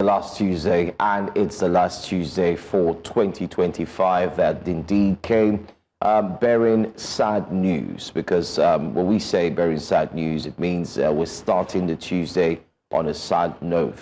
last Tuesday, and it's the last Tuesday for 2025 that indeed came bearing sad news, because when we say bearing sad news, it means we're starting the Tuesday on a sad note,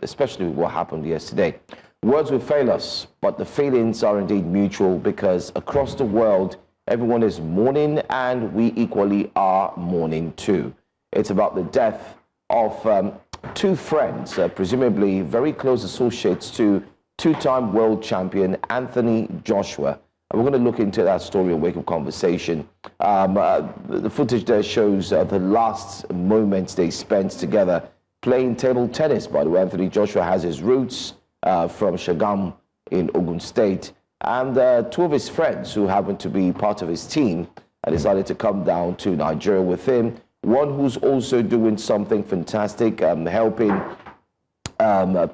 especially with what happened yesterday. Words will fail us, but the feelings are indeed mutual, because across the world, everyone is mourning, and we equally are mourning too. It's about the death of two friends, presumably very close associates to two-time world champion Anthony Joshua. And we're going to look into that story and Wake Up Conversation. The footage there shows the last moments they spent together playing table tennis. By the way, Anthony Joshua has his roots from Shagamu in Ogun State. And two of his friends who happened to be part of his team decided to come down to Nigeria with him. One who's also doing something fantastic, helping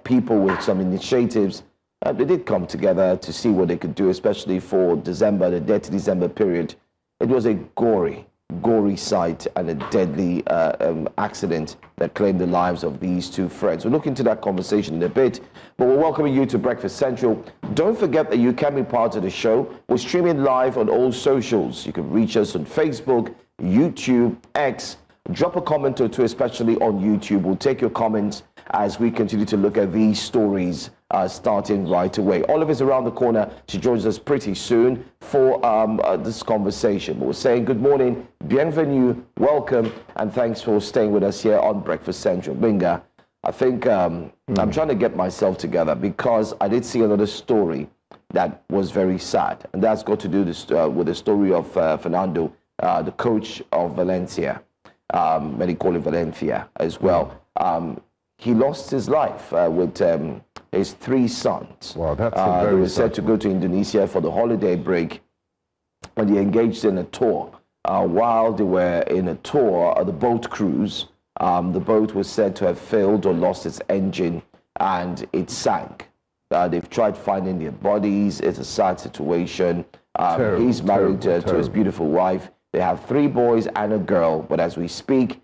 people with some initiatives. They did come together to see what they could do, especially for December, the Dirty December period. It was a gory sight and a deadly accident that claimed the lives of these two friends. We'll look into that conversation in a bit, but we're welcoming you to Breakfast Central. Don't forget that you can be part of the show. We're streaming live on all socials. You can reach us on Facebook, YouTube, X. Drop a comment or two, especially on YouTube. We'll take your comments as we continue to look at these stories starting right away. Oliver's around the corner. She joins us pretty soon for this conversation. But we're saying good morning, bienvenue, welcome, and thanks for staying with us here on Breakfast Central. Gbenga, I think I'm trying to get myself together, because I did see another story that was very sad, and that's got to do with the story of Fernando, the coach of Valencia. Many call it Valencia as well. He lost his life with his three sons. Wow, that's they were set to go to Indonesia for the holiday break, and they engaged in a tour. While they were in a tour, the boat cruise, the boat was said to have failed or lost its engine, and it sank. They've tried finding their bodies. It's a sad situation. He's married to his beautiful wife. They have three boys and a girl, but as we speak,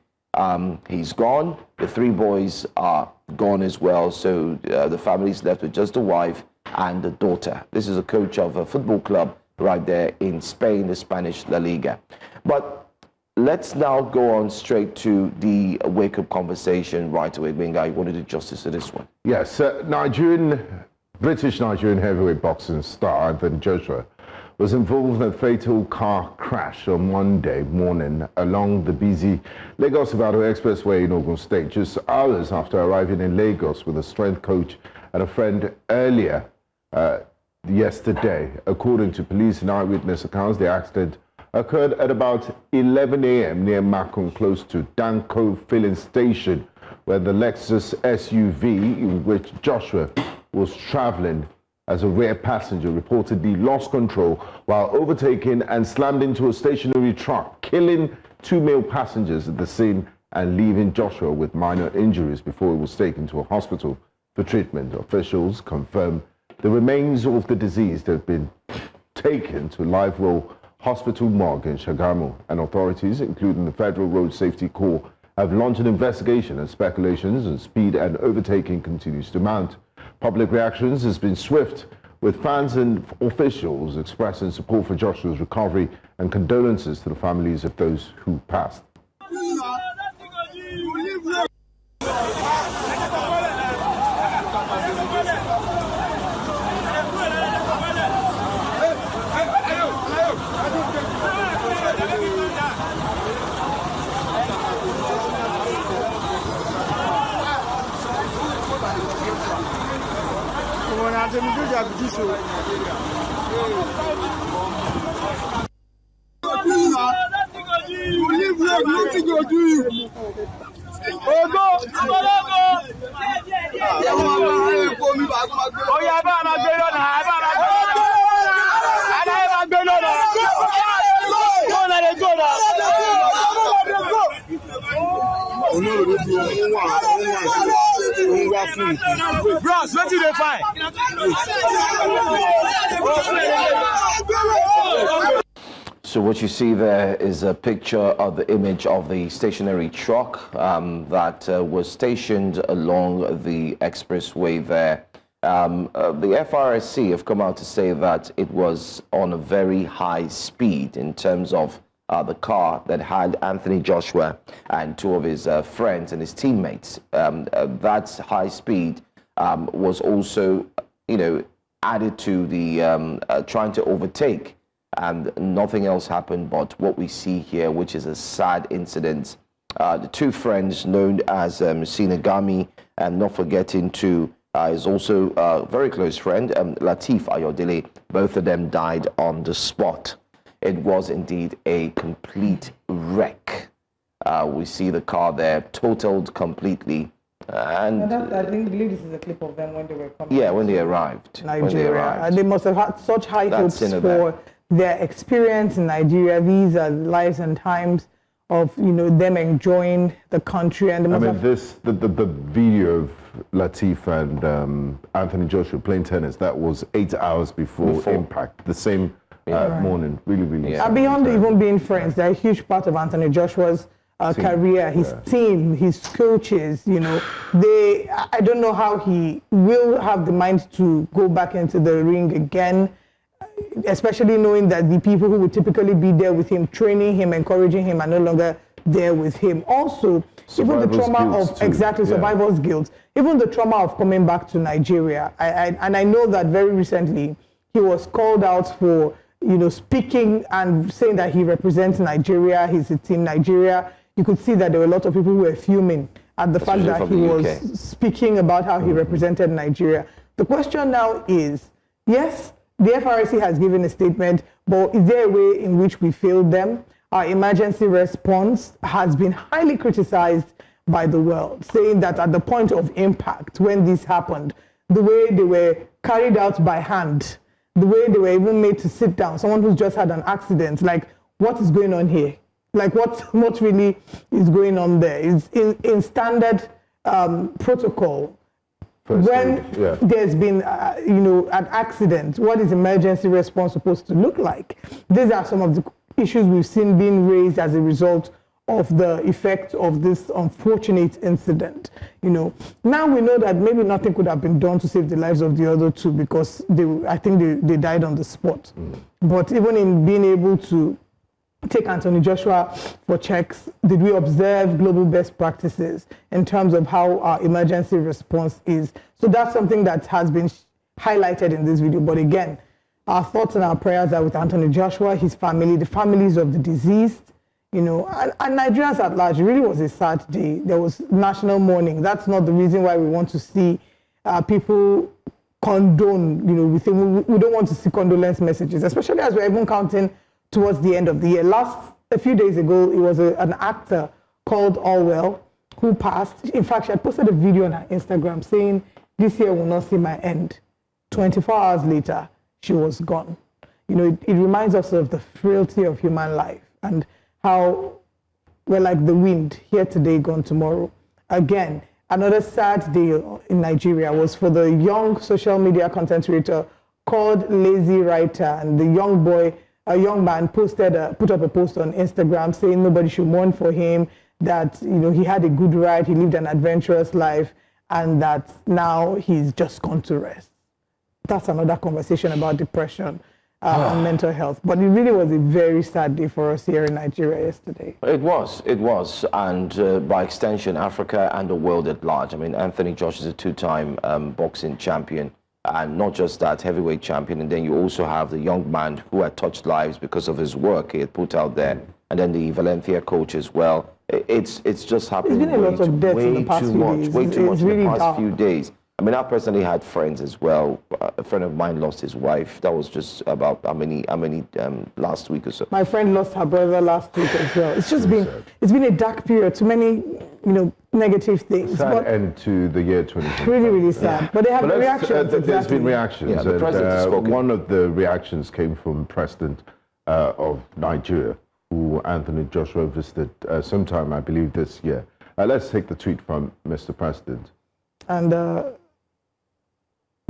he's gone. The three boys are gone as well, so the family's left with just the wife and the daughter. This is a coach of a football club right there in Spain, the Spanish La Liga. But let's now go on straight to the wake-up conversation right away. Gbenga, you want to do justice to this one? Yes, British-Nigerian heavyweight boxing star Anthony Joshua was involved in a fatal car crash on Monday morning along the busy Lagos-Ibadan Expressway in Ogun State, just hours after arriving in Lagos with a strength coach and a friend earlier yesterday. According to police and eyewitness accounts, the accident occurred at about 11 a.m. near Makun, close to Danko filling station, where the Lexus SUV in which Joshua was traveling as a rear passenger reportedly lost control while overtaking and slammed into a stationary truck, killing two male passengers at the scene and leaving Joshua with minor injuries before he was taken to a hospital for treatment. Officials confirmed the remains of the deceased have been taken to Live Well Hospital morgue in Shagamu, and authorities, including the Federal Road Safety Corps, have launched an investigation, and speculations on speed and overtaking continues to mount. Public reactions has been swift, with fans and officials expressing support for Joshua's recovery and condolences to the families of those who passed. Bros, what did they find? So what you see there is a picture of the image of the stationary truck that was stationed along the expressway there. The FRSC have come out to say that it was on a very high speed in terms of the car that had Anthony Joshua and two of his friends and his teammates. That high speed was also, added to the trying to overtake. And nothing else happened but what we see here, which is a sad incident. The two friends known as Sinagami, and not forgetting to is also a very close friend, Lateef Ayodele. Both of them died on the spot. It was indeed a complete wreck. We see the car there totaled completely. And I believe this is a clip of them when they were coming. Yeah, when they arrived. Nigeria. And they must have had such high hopes for their experience in Nigeria. These are lives and times of them enjoying the country. And the video of Lateef and Anthony Joshua playing tennis, that was 8 hours before impact. The same morning. Really. And beyond even being friends, they're a huge part of Anthony Joshua's career, his team, his coaches. I don't know how he will have the mind to go back into the ring again, especially knowing that the people who would typically be there with him, training him, encouraging him, are no longer there with him. Also, even the trauma of survivor's guilt, even the trauma of coming back to Nigeria. And I know that very recently he was called out for speaking and saying that he represents Nigeria, he's a team Nigeria. You could see that there were a lot of people who were fuming at the fact that he was speaking about how he represented Nigeria. The question now is, yes, the FRC has given a statement, but is there a way in which we failed them? Our emergency response has been highly criticized by the world, saying that at the point of impact, when this happened, the way they were carried out by hand, the way they were even made to sit down, someone who's just had an accident, like, what is going on here? Like, what really is going on there? Is in standard protocol. When there's been, an accident, what is emergency response supposed to look like? These are some of the issues we've seen being raised as a result of the effect of this unfortunate incident. Now we know that maybe nothing could have been done to save the lives of the other two because I think they died on the spot. But even in being able to take Anthony Joshua for checks, did we observe global best practices in terms of how our emergency response is? So that's something that has been highlighted in this video. But again, our thoughts and our prayers are with Anthony Joshua, his family, the families of the deceased, and Nigerians at large. It really was a sad day. There was national mourning. That's not the reason why we want to see people condone, with him. We don't want to see condolence messages, especially as we're even counting towards the end of the year. A few days ago, it was an actor called Allwell who passed. In fact, she had posted a video on her Instagram saying, "This year will not see my end." 24 hours later, she was gone. It reminds us of the frailty of human life and how we're like the wind, here today, gone tomorrow. Again, another sad day in Nigeria was for the young social media content creator called Lazy Writer, and the young boy, a young man, put up a post on Instagram saying nobody should mourn for him, that he had a good ride, he lived an adventurous life, and that now he's just gone to rest. That's another conversation about depression and mental health. But it really was a very sad day for us here in Nigeria yesterday. It was, and by extension, Africa and the world at large. I mean, Anthony Joshua is a two-time boxing champion. And not just that, heavyweight champion, and then you also have the young man who had touched lives because of his work he had put out there, and then the Valencia coach as well. It's just happened. There's been a lot of deaths in the past few days. Way too much really in the past dark. few days. I mean, I personally had friends as well. A friend of mine lost his wife. That was just about how many last week or so. My friend lost her brother last week as well. It's just it's been a dark period. Too many, negative things. Sad end to the year 2020. Really, really sad. Yeah. But they have reactions. There's been reactions. Yeah, the president has spoken. One of the reactions came from President of Nigeria, who Anthony Joshua visited sometime, I believe, this year. Let's take the tweet from Mr. President. And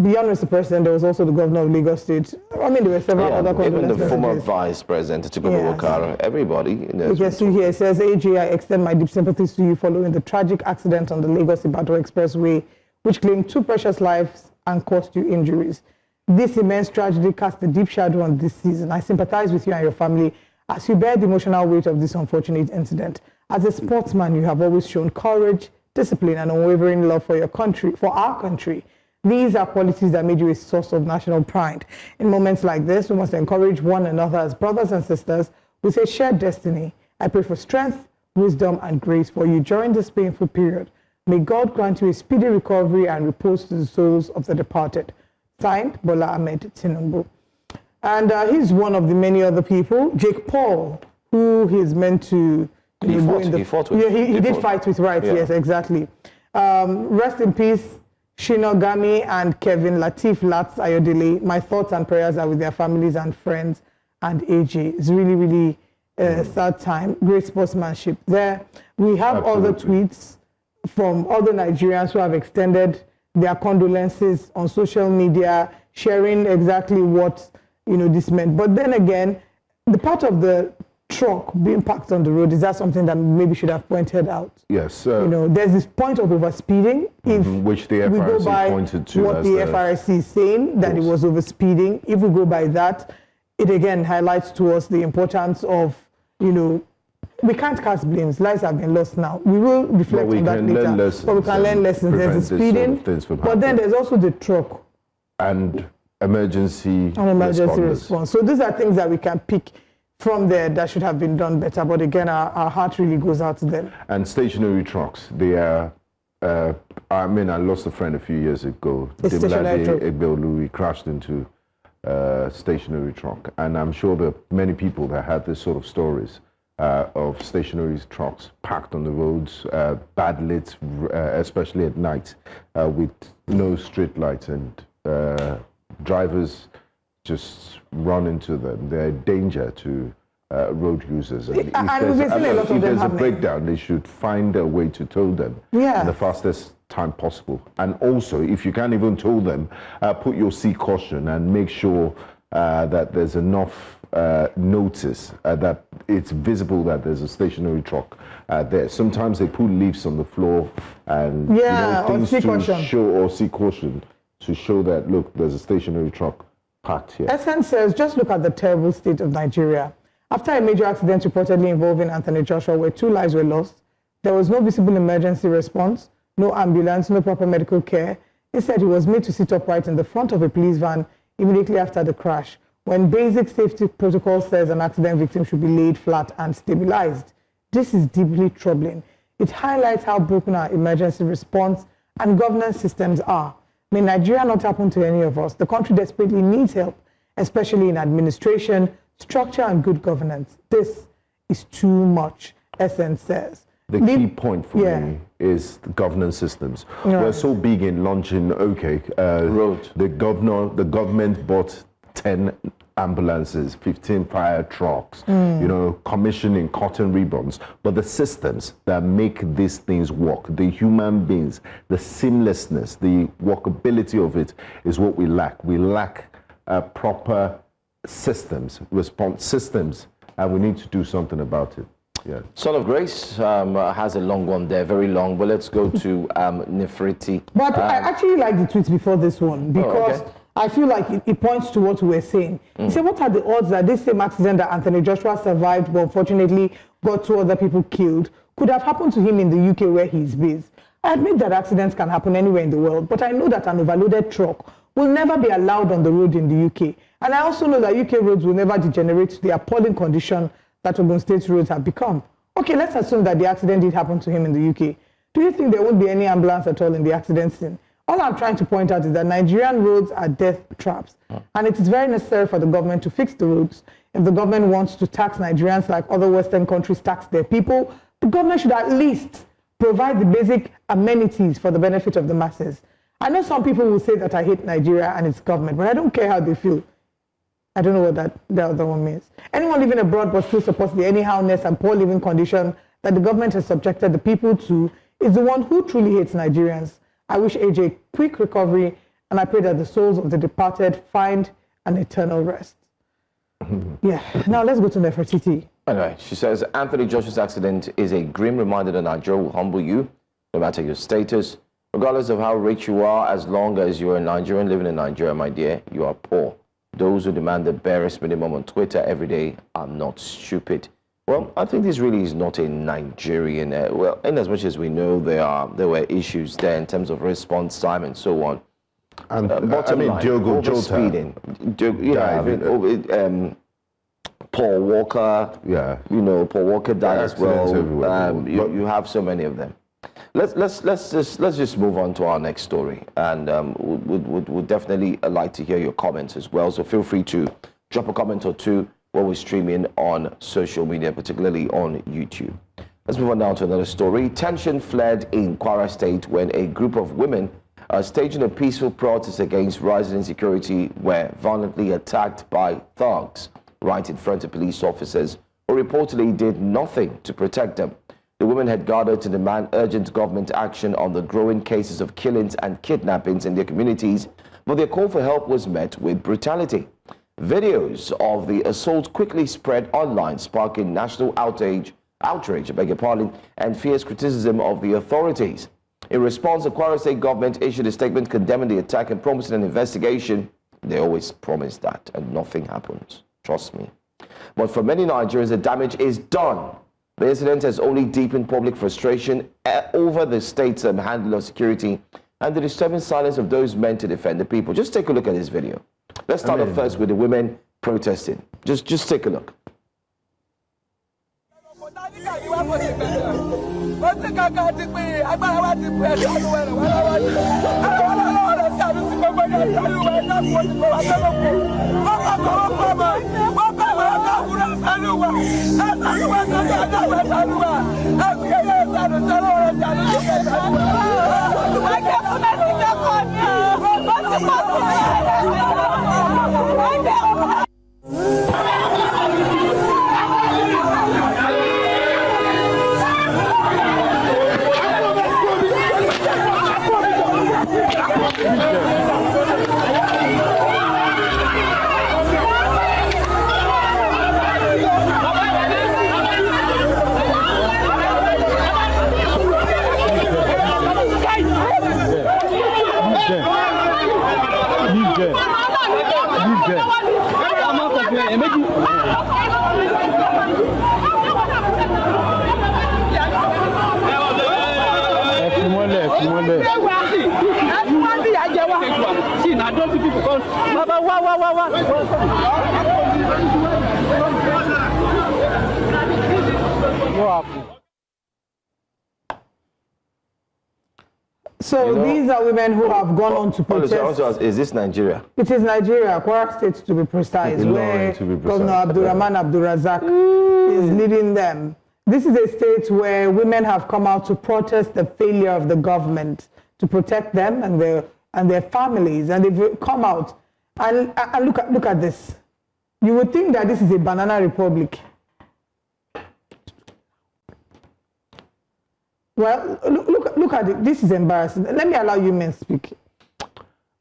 beyond Mr. President, there was also the governor of Lagos State. I mean, there were several other even the former messages. vice president, Atiku Abubakar, everybody. You can see here, it says, AG, I extend my deep sympathies to you following the tragic accident on the Lagos-Ibadan Expressway, which claimed 2 precious lives and caused you injuries. This immense tragedy cast a deep shadow on this season. I sympathize with you and your family as you bear the emotional weight of this unfortunate incident. As a sportsman, you have always shown courage, discipline, and unwavering love for your country, for our country. These are qualities that made you a source of national pride. In moments like this, we must encourage one another as brothers and sisters with a shared destiny. I pray for strength, wisdom, and grace for you during this painful period. May God grant you a speedy recovery and repose to the souls of the departed. Signed, Bola Ahmed Tinubu. And he's one of the many other people, Jake Paul, who he's meant to... He fought with. Yeah, he did fight with, right, yes, exactly. Rest in peace, Shinogami and Kevin Latif Lats Ayodele. My thoughts and prayers are with their families and friends and AG. It's really, really sad time. Great sportsmanship there. We have other tweets from other Nigerians who have extended their condolences on social media, sharing exactly what this meant. But then again, the part of the truck being parked on the road, is that something that maybe should have pointed out? Yes. There's this point of overspeeding. If which the we go FRC by pointed to what as the FRC is saying, that it was overspeeding. If we go by that, it again highlights to us the importance of, we can't cast blames. Lives have been lost now. We will reflect on that later. But we can learn lessons. There's the speeding, but then there's also the truck. And emergency response. So these are things that we can pick from there that should have been done better. But again, our heart really goes out to them. And stationary trucks, they are, I lost a friend a few years ago. He crashed into a stationary truck. And I'm sure there are many people that have this sort of stories of stationary trucks parked on the roads, bad lit, especially at night, with no street lights, and drivers just run into them. They're a danger to road users. And if there's a breakdown, they should find a way to tow them in the fastest time possible. And also, if you can't even tow them, put your seat caution and make sure that there's enough notice that it's visible that there's a stationary truck there. Sometimes they put leaves on the floor and things to show, or seat caution to show that, look, there's a stationary truck parked here. Essence says, just look at the terrible state of Nigeria. After a major accident reportedly involving Anthony Joshua, where 2 lives were lost, there was no visible emergency response, no ambulance, no proper medical care. Instead, he was made to sit upright in the front of a police van immediately after the crash, when basic safety protocol says an accident victim should be laid flat and stabilized. This is deeply troubling. It highlights how broken our emergency response and governance systems are. May Nigeria not happen to any of us. The country desperately needs help, especially in administration, structure, and good governance. This is too much, Essence says. The key point for me is the governance systems. We're so big in launching, road. The government bought 10 ambulances, 15 fire trucks, commissioning cotton ribbons. But the systems that make these things work, the human beings, the seamlessness, the workability of it is what we lack. We lack proper systems, response systems, and we need to do something about it. Yeah. Son of Grace has a long one there, very long, but let's go to Nefriti. But I actually like the tweet before this one, because I feel like it points to what we were saying. He said, what are the odds that this same accident that Anthony Joshua survived, but unfortunately got 2 other people killed, could have happened to him in the UK where he's based? I admit that accidents can happen anywhere in the world, but I know that an overloaded truck will never be allowed on the road in the UK. And I also know that UK roads will never degenerate to the appalling condition that Ogun State roads have become. Okay, let's assume that the accident did happen to him in the UK. Do you think there won't be any ambulance at all in the accident scene? All I'm trying to point out is that Nigerian roads are death traps. And it is very necessary for the government to fix the roads. If the government wants to tax Nigerians like other Western countries tax their people, the government should at least provide the basic amenities for the benefit of the masses. I know some people will say that I hate Nigeria and its government, but I don't care how they feel. I don't know what the other one means. Anyone living abroad but still supports the anyhowness and poor living condition that the government has subjected the people to is the one who truly hates Nigerians. I wish AJ quick recovery and I pray that the souls of the departed find an eternal rest. Yeah, now let's go to Nefertiti. Anyway, she says, Anthony Joshua's accident is a grim reminder that Nigeria will humble you, no matter your status, regardless of how rich you are, as long as you're a Nigerian living in Nigeria, my dear, you are poor. Those who demand the barest minimum on Twitter every day are not stupid. Well, I think this really is not a Nigerian, well, in as much as we know there were issues there in terms of response time and so on. And Diogo Jota. Paul Walker. Yeah. Paul Walker died as well. You have so many of them. Let's just move on to our next story, and would definitely like to hear your comments as well. So feel free to drop a comment or two while we're streaming on social media, particularly on YouTube. Let's move on now to another story. Tension fled in Kwara State when a group of women staging a peaceful protest against rising insecurity were violently attacked by thugs right in front of police officers who reportedly did nothing to protect them. The women had gathered to demand urgent government action on the growing cases of killings and kidnappings in their communities, but their call for help was met with brutality. Videos of the assault quickly spread online, sparking national outrage, and fierce criticism of the authorities. In response, the Kwara State government issued a statement condemning the attack and promising an investigation. They always promise that, and nothing happens. Trust me. But for many Nigerians, the damage is done. The incident has only deepened public frustration over the state's handling of security and the disturbing silence of those meant to defend the people. Just take a look at this video. Let's start off first with the women protesting. Just take a look. So these are women who have gone on to protest. Is this Nigeria? It is Nigeria, Kwara State to be precise, where Governor Abdurrahman Abdurazak is leading them. This is a state where women have come out to protest the failure of the government to protect them and their families, and they've come out and look at this. You would think that this is a banana republic. Well, look at it. This is embarrassing. Let me allow you men speak.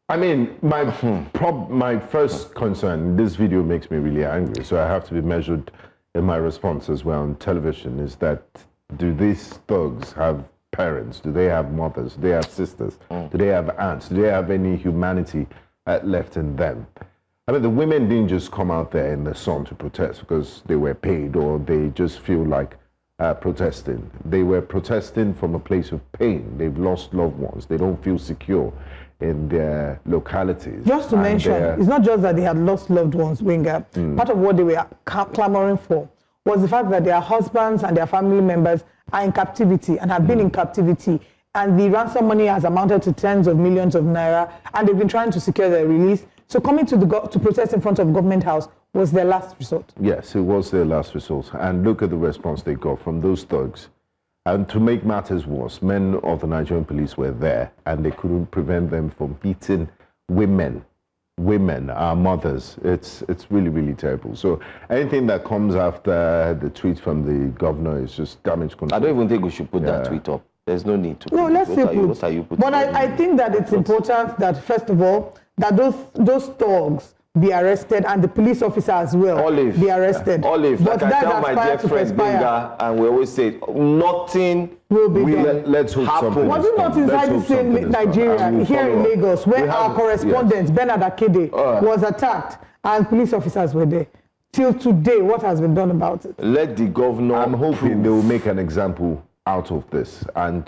I mean, my first concern, this video makes me really angry, so I have to be measured in my response as well on television, is that do these thugs have parents? Do they have mothers? Do they have sisters? Do they have aunts? Do they have any humanity left in them? I mean, the women didn't just come out there in the sun to protest because they were paid or they just feel like protesting. They were protesting from a place of pain. They've lost loved ones. They don't feel secure in their localities. Just to mention, it's not just that they had lost loved ones, Gbenga. Part of what they were clamoring for was the fact that their husbands and their family members are in captivity and have been in captivity, and the ransom money has amounted to tens of millions of naira, and they've been trying to secure their release. So coming to protest in front of Government House was their last resort. Yes, it was their last resort. And look at the response they got from those thugs. And to make matters worse, men of the Nigerian police were there, and they couldn't prevent them from beating women. Women, our mothers. It's really, really terrible. So anything that comes after the tweet from the governor is just damage control. I don't even think we should put that tweet up. There's no need to. No, let's say what are you putting? But I think that it's important that, first of all, that those thugs be arrested and the police officer as well be arrested. Olive, but like I tell my dear friend Gbenga, and we always say, nothing will be done. Let's hope something. Was it not inside the same Nigeria, here in Lagos, where our correspondent, Bernard Akede, was attacked and police officers were there? Till today, what has been done about it? Let the governor. I'm hoping they will make an example out of this, and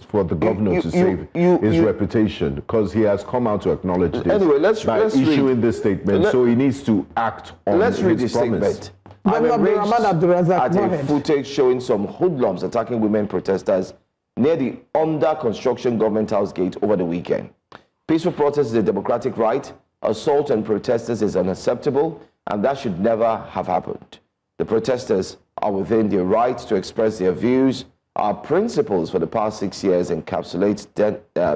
for the governor to save his reputation, because he has come out to acknowledge this. Anyway, let's issuing read this statement, so he needs to act on let's read his this promise. statement. I'm enraged at a footage showing some hoodlums attacking women protesters near the under construction government house gate over the weekend. Peaceful protest is a democratic right. Assault on protesters is unacceptable, and that should never have happened. The protesters are within their right to express their views. Our principles for the past 6 years encapsulate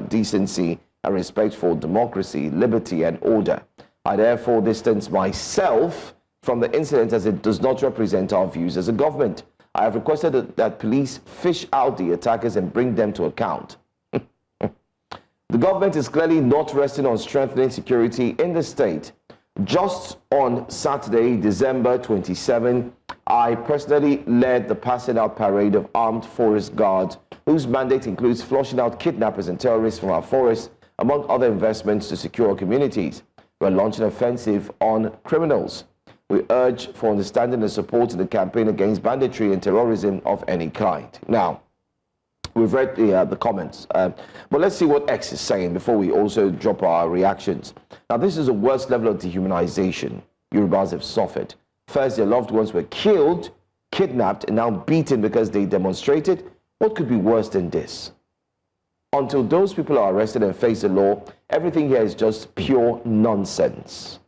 decency and respect for democracy, liberty, and order. I therefore distance myself from the incident as it does not represent our views as a government. I have requested that police fish out the attackers and bring them to account. The government is clearly not resting on strengthening security in the state. Just on Saturday, December 27, I personally led the passing out parade of armed forest guards, whose mandate includes flushing out kidnappers and terrorists from our forests, among other investments to secure communities. We are launching an offensive on criminals. We urge for understanding and support in the campaign against banditry and terrorism of any kind. Now, we've read the comments, but let's see what X is saying before we also drop our reactions. Now, this is the worst level of dehumanization Yorubas have suffered. First, their loved ones were killed, kidnapped, and now beaten because they demonstrated. What could be worse than this? Until those people are arrested and face the law, everything here is just pure nonsense.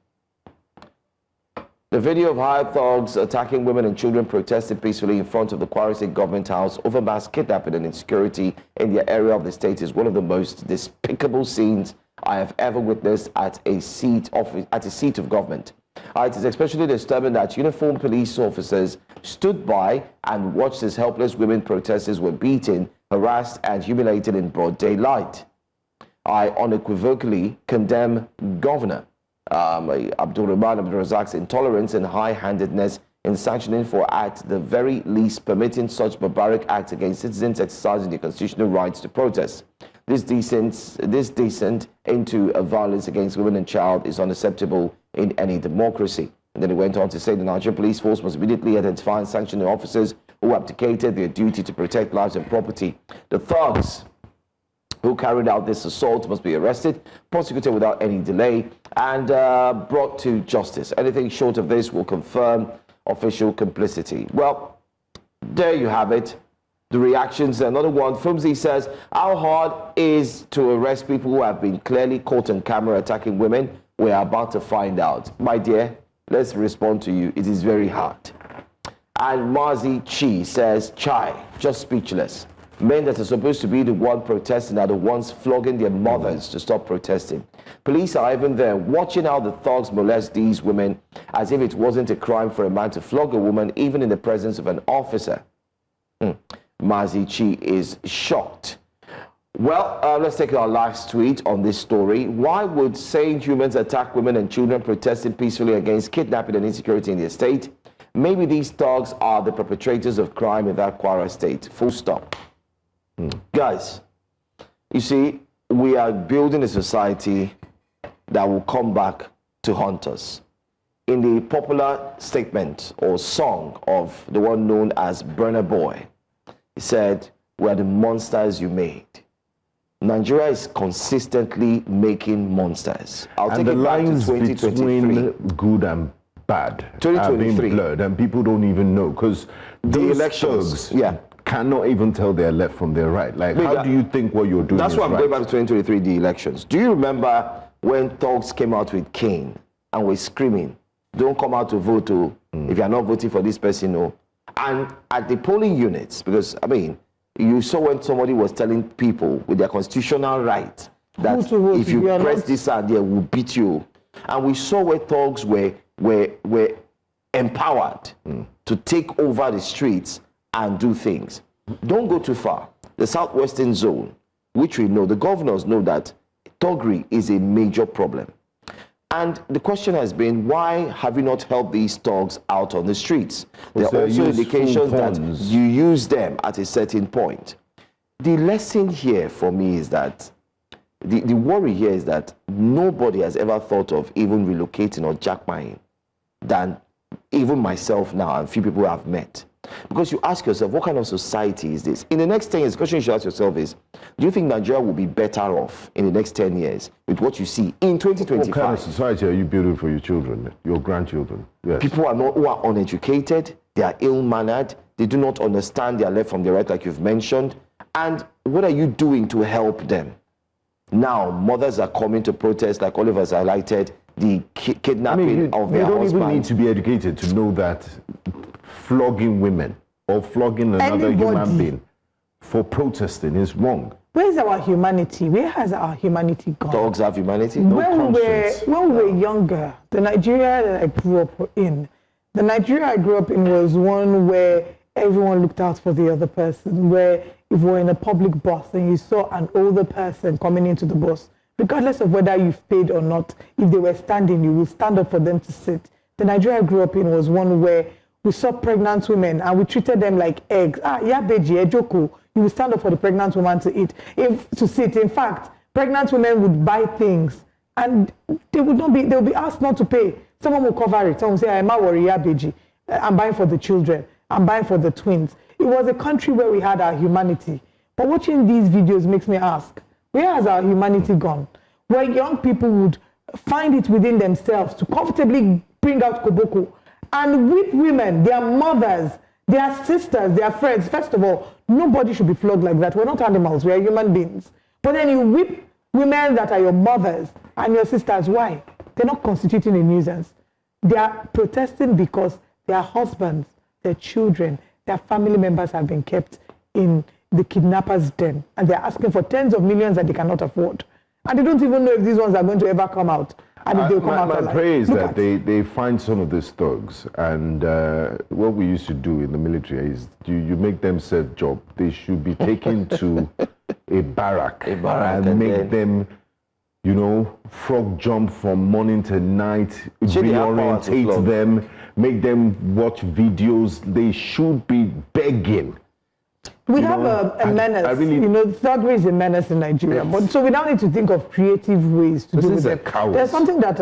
The video of hired thugs attacking women and children protesting peacefully in front of the Kwara State government house over mass kidnapping and insecurity in the area of the state is one of the most despicable scenes I have ever witnessed at a seat of government. It is especially disturbing that uniformed police officers stood by and watched as helpless women protesters were beaten, harassed, and humiliated in broad daylight. I unequivocally condemn Governor Abdulrahman Abdulrazak's intolerance and high-handedness in sanctioning for at the very least permitting such barbaric acts against citizens exercising their constitutional rights to protest. This descent into a violence against women and child is unacceptable in any democracy. And then he went on to say the Nigerian police force must immediately identify and sanction the officers who abdicated their duty to protect lives and property. The thugs who carried out this assault must be arrested, prosecuted without any delay, and brought to justice. Anything short of this will confirm official complicity. Well, there you have it. The reactions. Another one, Fumzi says, how hard is to arrest people who have been clearly caught on camera attacking women? We are about to find out. My dear, let's respond to you. It is very hard. And Mazi Chi says, Chai, just speechless. Men that are supposed to be the one protesting are the ones flogging their mothers to stop protesting. Police are even there watching how the thugs molest these women as if it wasn't a crime for a man to flog a woman even in the presence of an officer. Mazi Chi is shocked. Well, let's take our last tweet on this story. Why would sane humans attack women and children protesting peacefully against kidnapping and insecurity in the state? Maybe these thugs are the perpetrators of crime in that Kwara State. Full stop. Guys, you see, we are building a society that will come back to haunt us. In the popular statement or song of the one known as Burna Boy, he said, "We are the monsters you made." Nigeria is consistently making monsters. I'll take it back to 2023. Between good and bad 2023 being blurred, and people don't even know because the elections cannot even tell their left from their right. Like, how do you think what you're doing That's is why I'm right? going back to 2023, the elections. Do you remember when thugs came out with cane and were screaming, "Don't come out to vote, if you're not voting for this person, no." And at the polling units, because, I mean, you saw when somebody was telling people with their constitutional right that if you press this and they will beat you. And we saw where thugs were empowered to take over the streets and do things. Don't go too far. the southwestern zone, which we know, the governors know that thuggery is a major problem. And the question has been, why have you not helped these thugs out on the streets? There are also indications that you use them at a certain point. The lesson here for me is that, the worry here is that nobody has ever thought of even relocating or jackpying than even myself now and few people I've met. Because you ask yourself, what kind of society is this? In the next 10 years, the question you should ask yourself is, do you think Nigeria will be better off in the next 10 years with what you see in 2025? What kind of society are you building for your children, your grandchildren? Yes. People who are uneducated, they are ill-mannered, they do not understand their left from their right, like you've mentioned. And what are you doing to help them? Now, mothers are coming to protest, like Oliver has highlighted, the kidnapping of their husbands. You don't even need to be educated to know that flogging women or flogging another human being for protesting is wrong. Where's our humanity? Where has our humanity gone? Dogs have humanity? When we were younger, the Nigeria that I grew up in, was one where everyone looked out for the other person, where if you were in a public bus and you saw an older person coming into the bus, regardless of whether you've paid or not, if they were standing, you will stand up for them to sit. The Nigeria I grew up in was one where we saw pregnant women and we treated them like eggs. You will stand up for the pregnant woman to sit. In fact, pregnant women would buy things and they would be asked not to pay. Someone will cover it. Someone will say, I'm not worried, I'm buying for the children. I'm buying for the twins. It was a country where we had our humanity. But watching these videos makes me ask, where has our humanity gone? Where young people would find it within themselves to comfortably bring out koboko and whip women, their mothers, their sisters, their friends. First of all, nobody should be flogged like that. We're not animals, we're human beings. But then you whip women that are your mothers and your sisters. Why? They're not constituting a nuisance. They are protesting because their husbands, their children, their family members have been kept in the kidnappers' den, and they're asking for tens of millions that they cannot afford. And they don't even know if these ones are going to ever come out. And if they'll come out alive. My prayer is that they find some of these thugs, and what we used to do in the military is you make them serve job. They should be taken to a barrack and make them, frog jump from morning to night, reorientate them, make them watch videos. They should be begging. We have a menace. Thuggery is a menace in Nigeria. Yes. But so we now need to think of creative ways to do with it. There's something that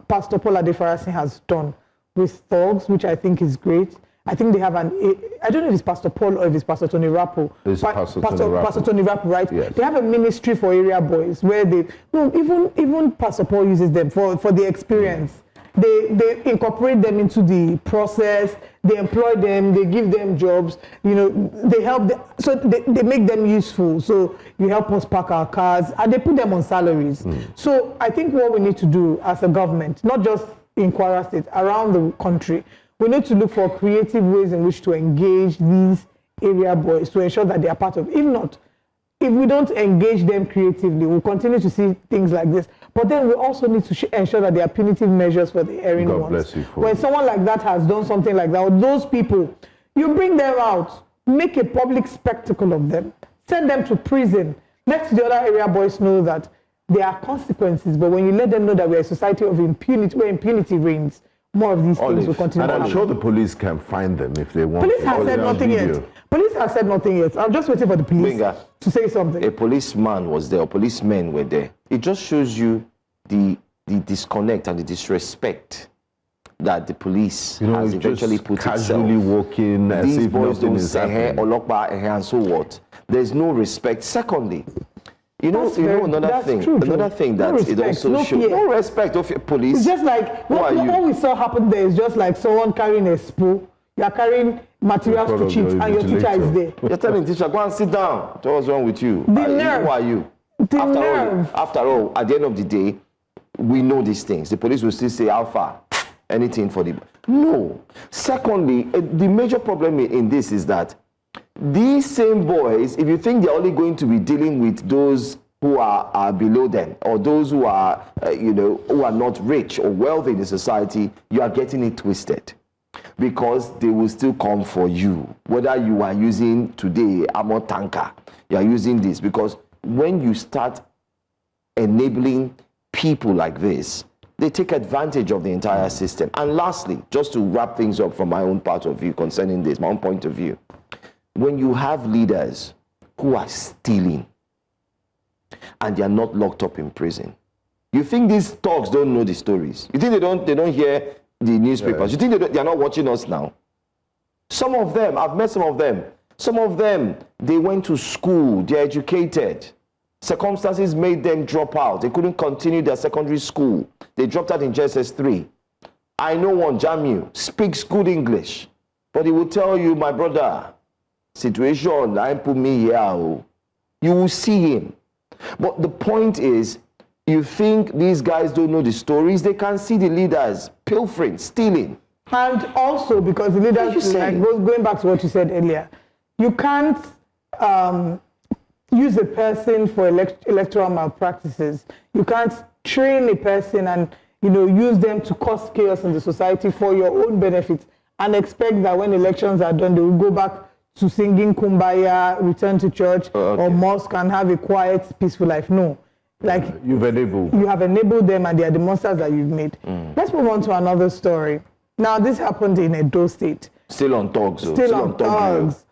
Pastor Paul Adefarasin has done with thugs, which I think is great. I think they have I don't know if it's Pastor Paul or if it's Pastor Tony Rappo. It's Pastor Tony Rappo, right? Yes. They have a ministry for area boys where even Pastor Paul uses them for the experience. They incorporate them into the process, they employ them, they give them jobs, they help them, so they make them useful. So you help us park our cars, and they put them on salaries. So I think what we need to do as a government, not just in Kwara State, around the country, we need to look for creative ways in which to engage these area boys to ensure that they are part of it. If not, if we don't engage them creatively, we'll continue to see things like this. But then we also need to ensure that there are punitive measures for the erring ones. Bless you when someone like that has done something like that, or those people, you bring them out, make a public spectacle of them, send them to prison. Let the other area boys know that there are consequences. But when you let them know that we're a society of impunity, where impunity reigns, more of these things will continue. And I'm sure the police can find them if they want. Police has said nothing yet. Police has said nothing yet. I'm just waiting for the police to say something. A policeman was there, or policemen were there. It just shows you the disconnect and the disrespect that the police has eventually put casually itself. walking as These if boys nothing don't is say hey, happening. and so what? There's no respect. Secondly, another thing that it also shows no respect of your police. It's just like what we saw happen there is just like someone carrying a spoon. You are carrying materials to cheat, and your teacher is there. You're telling the teacher, go and sit down. What's wrong with you? The nerve. Who are you? After all, at the end of the day, we know these things. The police will still say, Alpha, anything for the... No. Secondly, the major problem in this is that these same boys, if you think they're only going to be dealing with those who are below them, or those who are, who are not rich or wealthy in the society, you are getting it twisted. because they will still come for you. Whether you are using today armor tanker, you are using this, because when you start enabling people like this, they take advantage of the entire system. And lastly, just to wrap things up from my own part of view concerning this, my own point of view, when you have leaders who are stealing and they are not locked up in prison, you think these thugs don't know the stories? You think they don't hear the newspapers? You think they are not watching us now? Some of them, I've met some of them, they went to school, they're educated. Circumstances made them drop out. They couldn't continue their secondary school. They dropped out in JSS 3. I know one, Jamu, speaks good English, but he will tell you, my brother, situation, I put me here. You will see him. But the point is, you think these guys don't know the stories? They can see the leaders pilfering, stealing. And also because the leaders, like going back to what you said earlier, you can't use a person for electoral malpractices. You can't train a person and use them to cause chaos in the society for your own benefit and expect that when elections are done, they will go back to singing Kumbaya, return to church or mosque and have a quiet, peaceful life. No. Like you have enabled them, and they are the monsters that you've made. Let's move on to another story. Now, this happened in Edo State. Still on thugs. Still on thugs.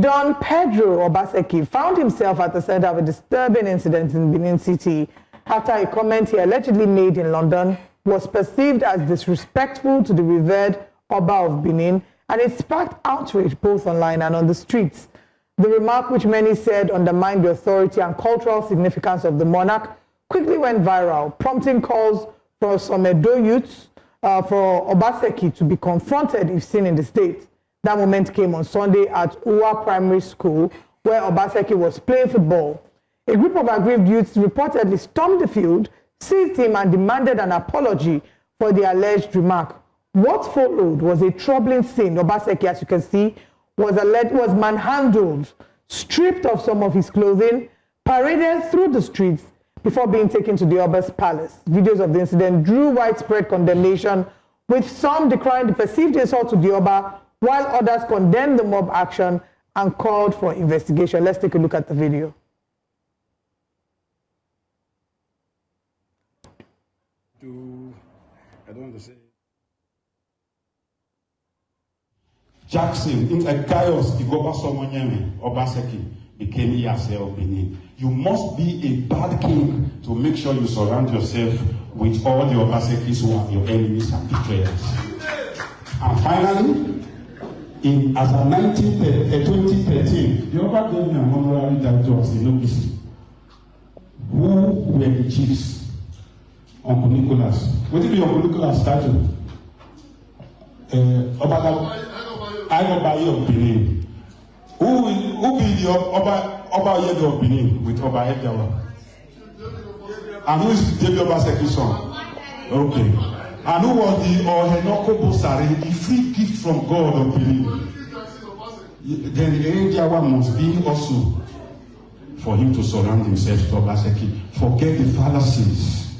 Don Pedro Obaseki found himself at the center of a disturbing incident in Benin City after a comment he allegedly made in London was perceived as disrespectful to the revered Oba of Benin, and it sparked outrage both online and on the streets. The remark, which many said undermined the authority and cultural significance of the monarch, quickly went viral, prompting calls for some Edo youths for Obaseki to be confronted if seen in the state. That moment came on Sunday at Uwa Primary School, where Obaseki was playing football. A group of aggrieved youths reportedly stormed the field, seized him, and demanded an apology for the alleged remark. What followed was a troubling scene. Obaseki, as you can see, was manhandled, stripped of some of his clothing, paraded through the streets before being taken to the Oba's palace. Videos of the incident drew widespread condemnation, with some decrying the perceived insult to the Oba, while others condemned the mob action and called for investigation. Let's take a look at the video. I don't want to say. Jackson, in a chaos, Obaseki became Iyase of Benin. You must be a bad king to make sure you surround yourself with all the Obasekis who are your enemies and betrayers. And finally, as of 2013, the Oba gave me an honorary director of Sinopisi. Who were the chiefs? Uncle Nicholas. What did be Uncle Nicholas' title? Oba of Benin. Who be the Oba of Benin with Oba Edawa? And who is David Obaseki's son? Okay. And who was the Ohenoko Bosari, the free gift from God of Benin? Then the Edawa must be also for him to surround himself to Obaseki. Forget the fallacies.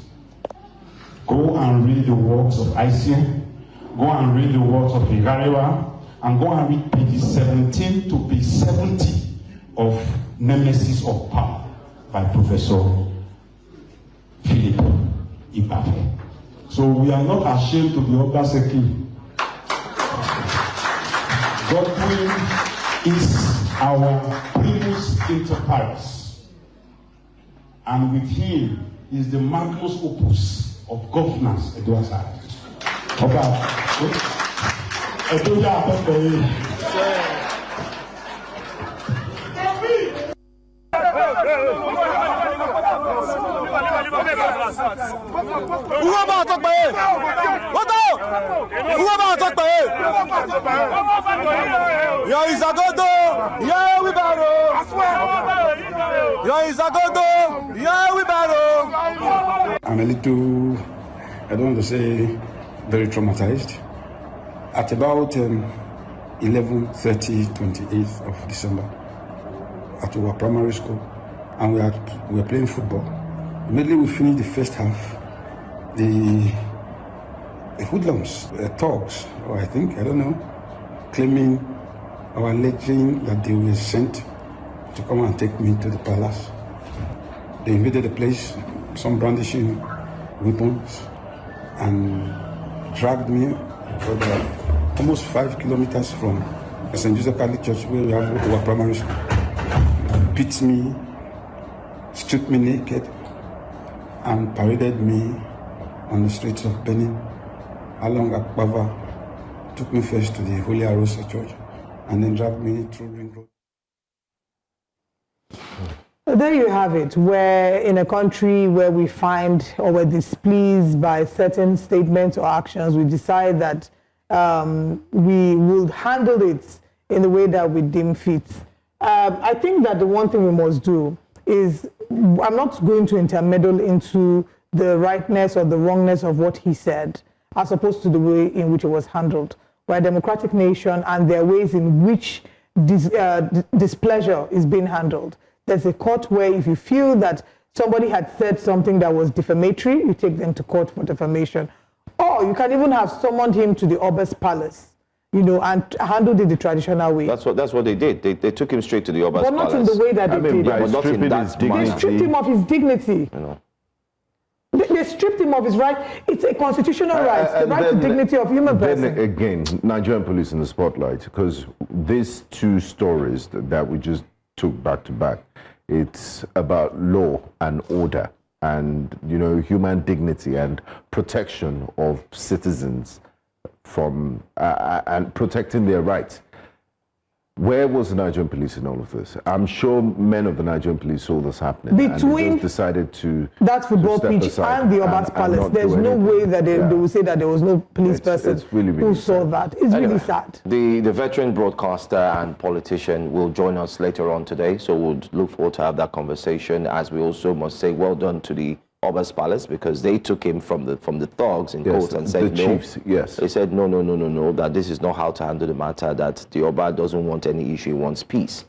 Go and read the works of Isaiah. Go and read the works of Higariwa. And go and read pages 17 to page 70 of Nemesis of Power by Professor Philip Ibafe. So we are not ashamed to be Obaseki. Godwin is our primus inter pares. And with him is the magnus opus of governance, Eduasa. I'm a little, I don't want to say very traumatized. At about 11:30, 28th of December, at our primary school, and we were playing football. Immediately we finished the first half, the hoodlums, thugs, or I don't know, claiming or alleging that they were sent to come and take me to the palace. They invaded the place, some brandishing weapons, and dragged me for almost 5 kilometers from St. Joseph Catholic Church, where we have our primary school. Beat me, stripped me naked, and paraded me on the streets of Benin, along Akbava, took me first to the Holy Arosa Church, and then dragged me through Ring Road. There you have it, where in a country where we find or we're displeased by certain statements or actions, we decide that we will handle it in the way that we deem fit. I think that the one thing we must do is, I'm not going to intermeddle into the rightness or the wrongness of what he said, as opposed to the way in which it was handled. We're a democratic nation, and there are ways in which displeasure is being handled. There's a court where if you feel that somebody had said something that was defamatory, you take them to court for defamation. Or you can even have summoned him to the Oba's palace, and handled it the traditional way. That's what they did. They took him straight to the Oba's palace. But not in the way that they did. But not in that They stripped him of his dignity. They stripped him of his right. It's a constitutional right, the right to dignity of human person. Then again, Nigerian police in the spotlight, because these two stories that we just took back to back, it's about law and order and, human dignity and protection of citizens from and protecting their rights. Where was the Nigerian police in all of this? I'm sure men of the Nigerian police saw this happening. Between and they just decided to that football pitch and the Oba's palace, there's no way that they will say that there was no police person who saw that. It's really sad. The veteran broadcaster and politician will join us later on today, so we'll look forward to have that conversation, as we also must say well done to the Oba's palace, because they took him from the thugs in court and said no. Chiefs, yes. They said no, that this is not how to handle the matter, that the Oba doesn't want any issue, he wants peace.